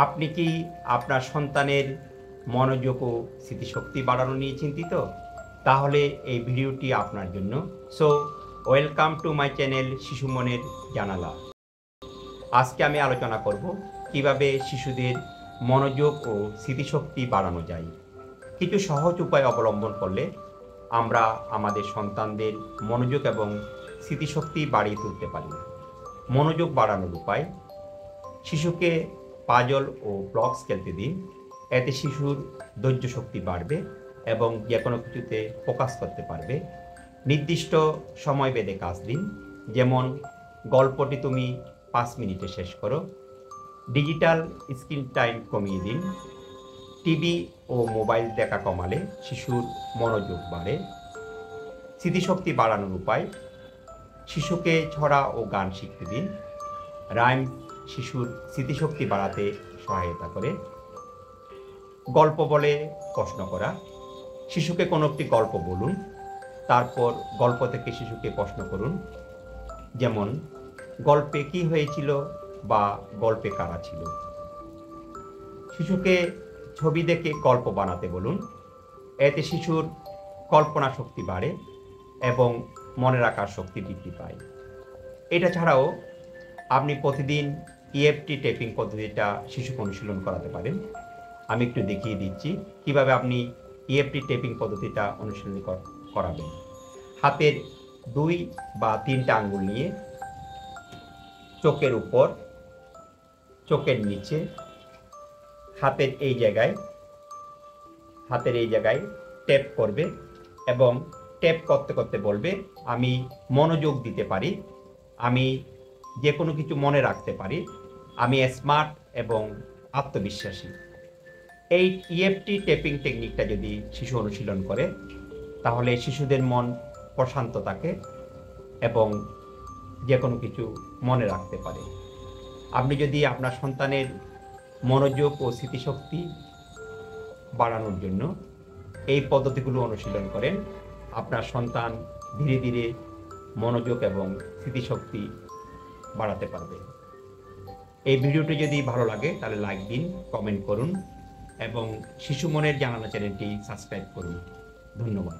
আপনি কি আপনার সন্তানের মনোযোগ ও স্মৃতিশক্তি বাড়ানো নিয়ে চিন্তিত? তাহলে এই ভিডিওটি আপনার জন্য। So welcome to my channel শিশু মনের জানালা। আজকে আমি আলোচনা করব কিভাবে শিশুদের মনোযোগ ও স্মৃতিশক্তি বাড়ানো যায়। কিছু সহজ উপায় অবলম্বন করলে আমরা আমাদের সন্তানদের মনোযোগ এবং স্মৃতিশক্তি বাড়িয়ে তুলতে পারি। মনোযোগ বাড়ানোর উপায়: শিশুকে পাজল ও ব্লকস খেলতে দিন। এতে শিশুর ধৈর্য শক্তি বাড়বে এবং যে কোনো কিছুতে ফোকাস করতে পারবে। নির্দিষ্ট সময় বেঁধে কাজ দিন, যেমন গল্পটি তুমি 5 মিনিটে শেষ করো। ডিজিটাল স্ক্রিন টাইম কমিয়ে দিন। টিভি ও মোবাইল দেখা কমালে শিশুর মনোযোগ বাড়ে। স্মৃতিশক্তি বাড়ানোর উপায়: শিশুকে ছড়া ও গান শিখতে দিন। রাইম শিশুর স্মৃতিশক্তি বাড়াতে সহায়তা করে। গল্প বলে প্রশ্ন করা: শিশুকে কোনো একটি গল্প বলুন, তারপর গল্প থেকে শিশুকে প্রশ্ন করুন, যেমন গল্পে কি হয়েছিল বা গল্পে কারা ছিল। শিশুকে ছবি দেখে গল্প বানাতে বলুন। এতে শিশুর কল্পনা শক্তি বাড়ে এবং মনে রাখার শক্তি বৃদ্ধি পায়। এটা ছাড়াও আপনি প্রতিদিন ইএফটি টেপিং পদ্ধতিটা শিশুকে অনুশীলন করাতে পারেন। আমি একটু দেখিয়ে দিচ্ছি কিভাবে আপনি ইএফটি টেপিং পদ্ধতিটা অনুশীলন করাবেন। হাতের 2 বা 3টা আঙ্গুল নিয়ে চোখের উপর, চোখের নিচে, হাতের এই জায়গায় ট্যাপ করবে এবং ট্যাপ করতে করতে বলবে, আমি মনোযোগ দিতে পারি, আমি যে কোনো কিছু মনে রাখতে পারি, আমি স্মার্ট এবং আত্মবিশ্বাসী। এই ইএফটি টেপিং টেকনিকটা যদি শিশু অনুশীলন করে, তাহলে শিশুদের মন প্রশান্ত থাকে এবং যে কোনো কিছু মনে রাখতে পারে। আপনি যদি আপনার সন্তানের মনোযোগ ও স্মৃতিশক্তি বাড়ানোর জন্য এই পদ্ধতিগুলো অনুশীলন করেন, আপনার সন্তান ধীরে ধীরে মনোযোগ এবং স্মৃতিশক্তি বাড়াতে পারবে। এই ভিডিওটি যদি ভালো লাগে তাহলে লাইক দিন, কমেন্ট করুন এবং শিশু মনের জানালা চ্যানেলটি সাবস্ক্রাইব করুন। ধন্যবাদ।